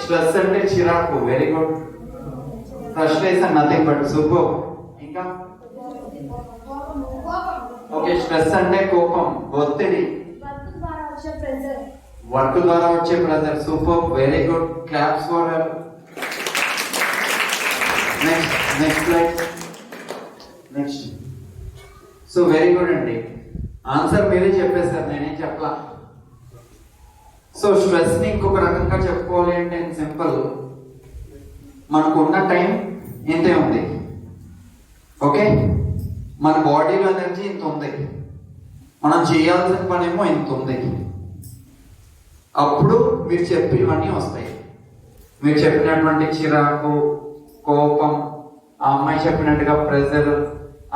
Stress అంటే చిరాకు, very good. Frustration nothing but super. ఇంకా ఓకే, స్ట్రెస్ అంటే కోపం, ఒత్తిడి, వర్క్ ద్వారా వచ్చే pressure. Super, very good. Claps for her. Next like next. So very good అండి, ఆన్సర్ మీరే చెప్పేశారు, నేనేం చెప్పలా. సో స్ట్రెస్ ని ఇంకొక రకంగా చెప్పుకోవాలి అంటే సింపుల్, మనకు ఉన్న టైం ఇంతే ఉంది. ఓకే, మన బాడీలో ఎనర్జీ ఇంత ఉంది, మనం చేయాల్సిన పని ఏమో ఇంత ఉంది. అప్పుడు మీరు చెప్పినవన్నీ వస్తాయి. మీరు చెప్పినటువంటి చిరాకు, కోపం, ఆ అమ్మాయి చెప్పినట్టుగా ప్రెజర్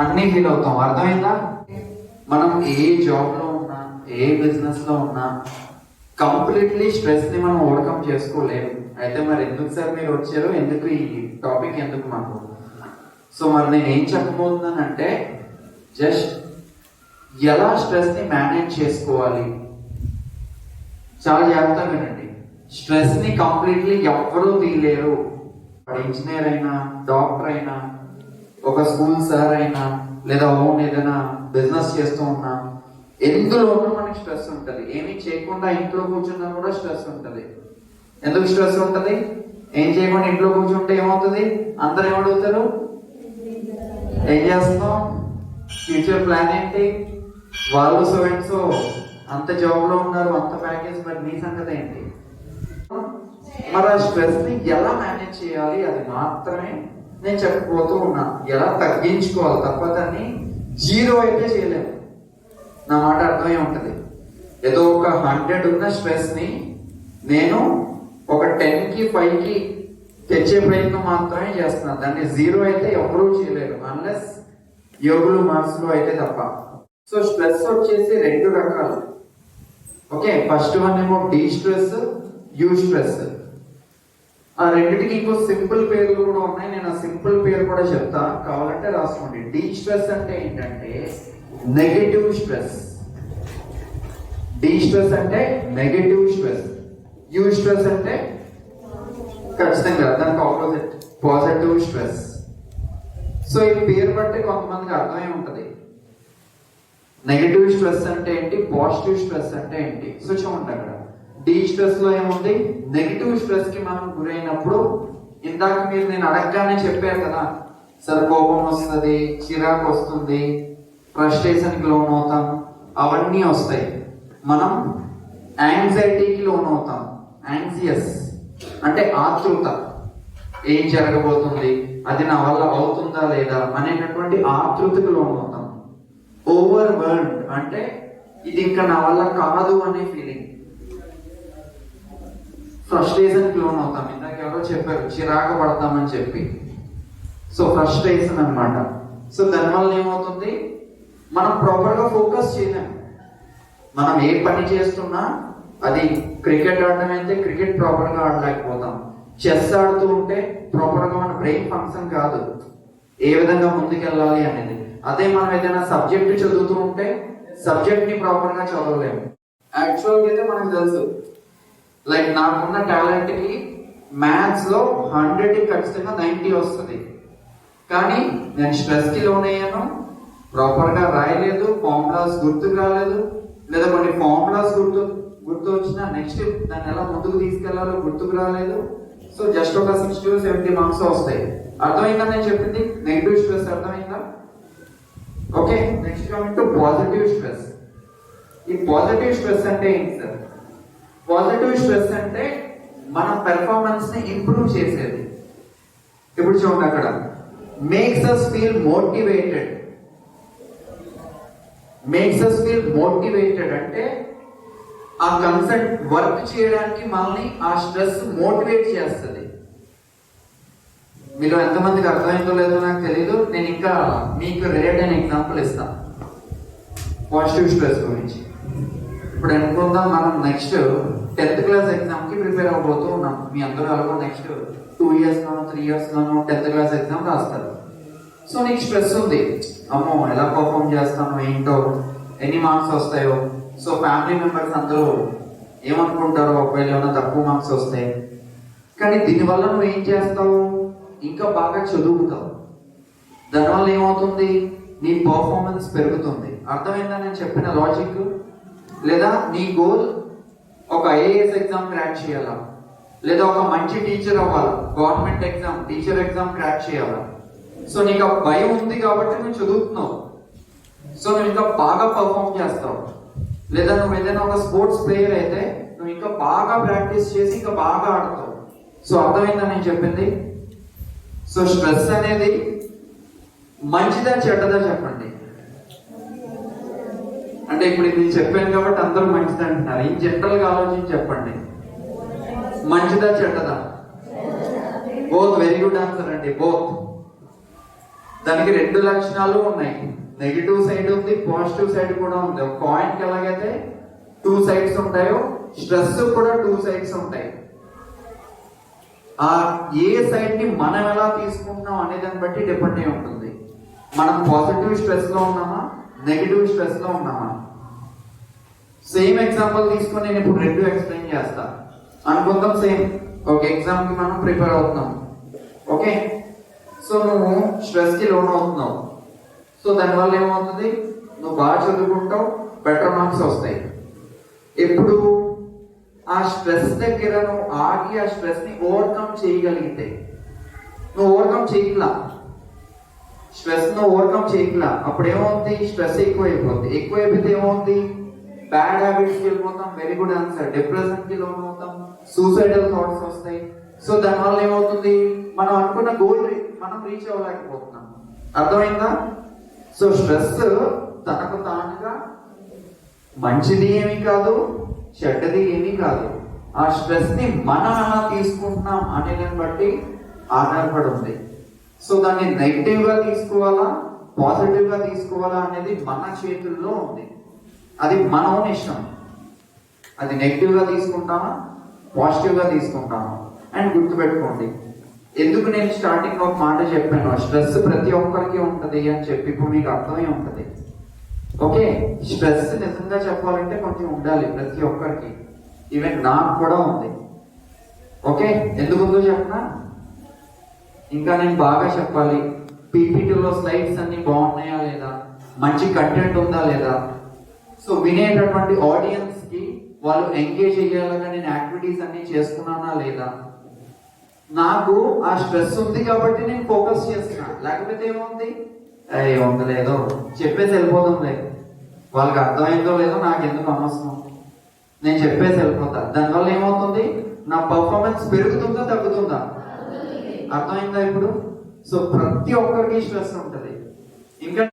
అన్నీ ఫీల్ అవుతాం. అర్థమైందా? మనం ఏ జాబ్ లో ఉన్నా, ఏ బిజినెస్ లో ఉన్నా కంప్లీట్లీ స్ట్రెస్ ని మనం ఓవర్కమ్ చేసుకోలేము. అయితే మరి ఎందుకు సార్ మీరు వచ్చారు, ఎందుకు ఈ టాపిక్ ఎందుకు మాకు? సో మరి నేను ఏం చెప్పబోతున్నానంటే, జస్ట్ ఎలా స్ట్రెస్ ని మేనేజ్ చేసుకోవాలి. చాలా జాగ్రత్తగా వినండి. స్ట్రెస్ ని కంప్లీట్లీ ఎవ్వరూ తీయలేరు. ఇంజనీర్ అయినా, డాక్టర్ అయినా, ఒక స్కూల్ సార్ అయినా, లేదా ఓన్ ఏదైనా బిజినెస్ చేస్తూ ఉన్నా, ఎందులోనూ మనకి స్ట్రెస్ ఉంటుంది. ఏమీ చేయకుండా ఇంట్లో కూర్చున్నా కూడా స్ట్రెస్ ఉంటుంది. ఎందుకు స్ట్రెస్ ఉంటుంది? ఏం చేయకుండా ఇంట్లో కూర్చుంటే ఏమవుతుంది? అందరు ఏమడుగుతారు, ఏం చేస్తాం, ఫ్యూచర్ ప్లాన్ ఏంటి, వాళ్ళు సో అండ్ సో అంత జాబ్ లో ఉన్నారు, అంత ప్యాకేజ్, మరి నీ సంగతి ఏంటి? మరి ఆ స్ట్రెస్ ని ఎలా మేనేజ్ చేయాలి అది మాత్రమే నేను చెప్పబోతూ ఉన్నా. ఎలా తగ్గించుకోవాలి, తప్ప దాన్ని జీరో అయితే చేయలేము. నా మాట అర్థమై ఉంటుంది. ఏదో ఒక 100 ఉన్న స్ట్రెస్ ని నేను ఒక 10కి 5కి తెచ్చే ప్రయత్నం మాత్రమే చేస్తున్నాను. దాన్ని జీరో అయితే ఎవరూ చేయలేరు, అన్లెస్ యోగులు మార్క్స్లో అయితే తప్ప. సో స్ట్రెస్ వచ్చేసి 2 రకాలు. ఓకే, ఫస్ట్ వన్ ఏమో డి స్ట్రెస్, యూ స్ట్రెస్. ఆ రెండింటికి ఇంకో సింపుల్ పేర్లు కూడా ఉన్నాయి. నేను ఆ సింపుల్ పేరు కూడా చెప్తా, కావాలంటే రాసుకోండి. డి స్ట్రెస్ అంటే ఏంటంటే నెగటివ్ స్ట్రెస్. డి స్ట్రెస్ అంటే నెగటివ్ స్ట్రెస్. యూ స్ట్రెస్ అంటే ఖచ్చితంగా దానికి ఆపోజిట్ పాజిటివ్ స్ట్రెస్. సో ఈ పేరు బట్టి కొంతమందికి అర్థమై ఉంటుంది. నెగటివ్ స్ట్రెస్ అంటే ఏంటి, పాజిటివ్ స్ట్రెస్ అంటే ఏంటి. సో చూడండి, అక్కడ డి స్ట్రెస్ లో ఏముంది, నెగటివ్ స్ట్రెస్ కి మనం గురైనప్పుడు ఇందాక మీరు నేను అడగగానే చెప్పారు కదా సార్, కోపం వస్తుంది, చిరాకు వస్తుంది, ఫ్రస్ట్రేషన్ కి లోన్ అవుతాం, అవన్నీ వస్తాయి. మనం యాంగ్జైటీకి లోన్ అవుతాం. యాంగ్జియస్ అంటే ఆతృత, ఏం జరగబోతుంది, అది నా వల్ల అవుతుందా లేదా అనేటటువంటి ఆతృతకు లోన్ అవుతాం. ఓవర్ బర్న్డ్ అంటే ఇది ఇంకా నా వల్ల కాదు అనే ఫీలింగ్. ఫ్రస్ట్రేషన్ కి లోన్ అవుతాం. ఇందాక ఎవరో చెప్పారు చిరాకు పడతామని చెప్పి. సో ఫ్రస్ట్రేషన్ అన్నమాట. సో దానివల్ల ఏమవుతుంది, మనం ప్రాపర్ గా ఫోకస్ చేయలేము. మనం ఏ పని చేస్తున్నా, అది క్రికెట్ ఆడటం అయితే క్రికెట్ ప్రాపర్ గా ఆడలేకపోతాం. చెస్ ఆడుతూ ఉంటే ప్రాపర్ గా మన బ్రెయిన్ ఫంక్షన్ కాదు, ఏ విధంగా ముందుకెళ్ళాలి అనేది. అదే మనం ఏదైనా సబ్జెక్ట్ చదువుతూ ఉంటే సబ్జెక్ట్ ని ప్రాపర్ గా చదవలేము. యాక్చువల్ గా అయితే మనకు తెలుసు, లైక్ నాకున్న టాలెంట్ కి మ్యాథ్స్ లో 100కి ఖచ్చితంగా 90 వస్తుంది. కానీ నేను స్ట్రెస్ కి లోన్ అయ్యాను, ప్రాపర్ గా రాయలేదు, ఫార్ములాస్ గుర్తుకు రాలేదు, లేదా కొన్ని ఫార్ములాస్ గుర్తు వచ్చినా నెక్స్ట్ దాన్ని ఎలా ముందుకు తీసుకెళ్లాలో గుర్తుకు రాలేదు. సో జస్ట్ ఒక 60 to 70 మార్క్స్ వస్తాయి. అర్థమైందా నేను చెప్పింది? నెగిటివ్ స్ట్రెస్ అర్థమైందా? Okay, next coming to positive stress. ఈ పాజిటివ్ స్ట్రెస్ అంటే ఏంటి సార్? పాజిటివ్ స్ట్రెస్ అంటే మన పెర్ఫార్మెన్స్ ని ఇంప్రూవ్ చేసేది. ఇప్పుడు చూడండి, అక్కడ makes us feel motivated. Makes us feel motivated అంటే ఆ కన్సెంట్ వర్క్ చేయడానికి మనల్ని ఆ స్ట్రెస్ మోటివేట్ చేస్తుంది. మీరు ఎంతమందికి అర్థమైందో లేదో నాకు తెలీదు. నేను ఇంకా మీకు రిలేట్ అయిన ఎగ్జాంపుల్ ఇస్తాను పాజిటివ్ స్ట్రెస్ గురించి. ఇప్పుడు అనుకుందాం, మనం నెక్స్ట్ 10th క్లాస్ ఎగ్జామ్ కి ప్రిపేర్ అవ్వబోతూ ఉన్నాం. మీ అందరూ అలాగో నెక్స్ట్ 2 years లోనో 3 years లోనో 10th క్లాస్ ఎగ్జామ్ రాస్తారు. సో నీకు స్ట్రెస్ ఉంది, అమ్మో ఎలా పర్ఫామ్ చేస్తాను, ఏంటో, ఎన్ని మార్క్స్ వస్తాయో. సో ఫ్యామిలీ మెంబర్స్ అందరూ ఏమనుకుంటారో, ఒకవేళ ఏమైనా తక్కువ మార్క్స్ వస్తాయి, కానీ దీనివల్ల నువ్వు ఏం చేస్తావు, ఇంకా బాగా చదువుతావు. దానివల్ల ఏమవుతుంది, నీ పర్ఫార్మెన్స్ పెరుగుతుంది. అర్థమైందా నేను చెప్పిన లాజిక్? లేదా నీ గోల్ ఒక ఐఏఎస్ ఎగ్జామ్ క్రాక్ చేయాలా, లేదా ఒక మంచి టీచర్ అవ్వాలా, government exam teacher exam crack చేయాలా. సో నీకు ఆ భయం ఉంది కాబట్టి నువ్వు చదువుతున్నావు. సో నువ్వు ఇంకా బాగా పర్ఫామ్ చేస్తావు. లేదా నువ్వు ఏదైనా ఒక స్పోర్ట్స్ ప్లేయర్ అయితే నువ్వు ఇంకా బాగా ప్రాక్టీస్ చేసి ఇంకా బాగా ఆడతావు. సో అర్థమైందా నేను చెప్పింది? సో స్ట్రెస్ అనేది మంచిదా చెడ్డదా చెప్పండి. అంటే ఇప్పుడు ఇది చెప్పాను కాబట్టి అందరూ మంచిది అంటున్నారు. ఈ జనరల్ గా ఆలోచించి చెప్పండి, మంచిదా చెడ్డదా? బోత్. వెరీ గుడ్ ఆన్సర్ అండి, బోత్. దానికి రెండు లక్షణాలు ఉన్నాయి. నెగిటివ్ సైడ్ ఉంది, పాజిటివ్ సైడ్ కూడా ఉంది. ఒక కాయిన్ కి ఎలాగైతే 2 సైడ్స్ ఉంటాయో స్ట్రెస్ కూడా 2 సైడ్స్ ఉంటాయి. ఆ ఏ సైడ్ ని మనం ఎలా తీసుకుంటున్నాం అనే దాన్ని బట్టి డిపెండ్ అయి ఉంటుంది. మనం పాజిటివ్ స్ట్రెస్ లో ఉన్నామా, నెగిటివ్ స్ట్రెస్ లో ఉన్నామా? సేమ్ ఎగ్జాంపుల్ తీసుకొని నేను ఇప్పుడు రెండు ఎక్స్ప్లెయిన్ చేస్తా. అనుకుందాం సేమ్ ఒక ఎగ్జామ్ కి మనం ప్రిపేర్ అవుతున్నాం. ఓకే, సో నువ్వు స్ట్రెస్ కి లోన్ అవుతున్నావు. సో దానివల్ల ఏమవుతుంది, నువ్వు బాగా చదువుకుంటావు, బెటర్ మార్క్స్ వస్తాయి. ఎప్పుడు ఆ స్ట్రెస్ దగ్గర నువ్వు ఆగి ఆ స్ట్రెస్ ని ఓవర్కమ్ చేయగలిగితే, నువ్వు ఓవర్కమ్ చేయగల స్ట్రెస్ నువ్వు ఓవర్కమ్ చేయగల అప్పుడు ఏమవుతుంది, స్ట్రెస్ ఎక్కువైపోతుంది. ఎక్కువైపోతే ఏమవుతుంది, బ్యాడ్ హ్యాబిట్స్ కి వెళ్ళిపోతాం. Very good answer. డిప్రెషన్ కి లోన్ అవుతాం, సూసైడల్ థాట్స్ వస్తాయి. సో దానివల్ల ఏమవుతుంది, మనం అనుకున్న గోల్ మనం రీచ్ అవ్వలేకపోతున్నాం. అర్థమైందా? సో స్ట్రెస్ తనకు తానుగా మంచిది ఏమీ కాదు, చెడ్డది ఏమీ కాదు. ఆ స్ట్రెస్ ని మనం ఎలా తీసుకుంటున్నాం అనేదాన్ని బట్టి ఆధారపడి ఉంది. సో దాన్ని నెగిటివ్ గా తీసుకోవాలా, పాజిటివ్ గా తీసుకోవాలా అనేది మన చేతుల్లో ఉంది. అది మన ఓన్ ఇష్టం. అది నెగిటివ్ గా తీసుకుంటామా, పాజిటివ్ గా తీసుకుంటామా. అండ్ గుర్తుపెట్టుకోండి, ఎందుకు నేను స్టార్టింగ్ ఒక మాట చెప్పాను, స్ట్రెస్ ప్రతి ఒక్కరికి ఉంటది అని చెప్పి ఇప్పుడు మీకు అర్థమై ఉంటది. ఓకే, స్ట్రెస్ నిజంగా చెప్పాలంటే కొంచెం ఉండాలి ప్రతి ఒక్కరికి. ఈవెన్ నాకు కూడా ఉంది. ఓకే, ఎందుకుందో చెప్పనా? ఇంకా నేను బాగా చెప్పాలి, పీపీటీలో స్లైడ్స్ అన్ని బాగున్నాయా లేదా, మంచి కంటెంట్ ఉందా లేదా, సో వినేటటువంటి ఆడియన్స్ కి వాళ్ళు ఎంగేజ్ అయ్యేలాగా నేను యాక్టివిటీస్ అన్ని చేస్తున్నానా లేదా. నాకు ఆ స్ట్రెస్ ఉంది కాబట్టి నేను ఫోకస్ చేస్తున్నా. లేకపోతే ఏముంది, ఏముందలేదో చెప్పేసి వెళ్ళిపోతాం. లేదు, వాళ్ళకి అర్థమైందో లేదో నాకు ఎందుకు అనవసరం, నేను చెప్పేసి వెళ్ళిపోతా. దానివల్ల ఏమవుతుంది, నా పర్ఫార్మెన్స్ పెరుగుతుందా తగ్గుతుందా? అర్థమైందా ఇప్పుడు? సో ప్రతి ఒక్కరికి స్ట్రెస్ ఉంటుంది. ఇంకా